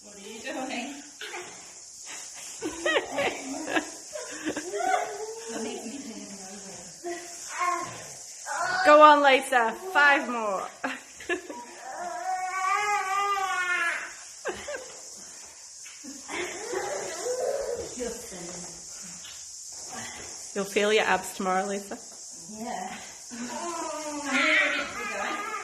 What are you doing? Go on, Lisa. 5 more. You'll feel your abs tomorrow, Lisa. Yeah.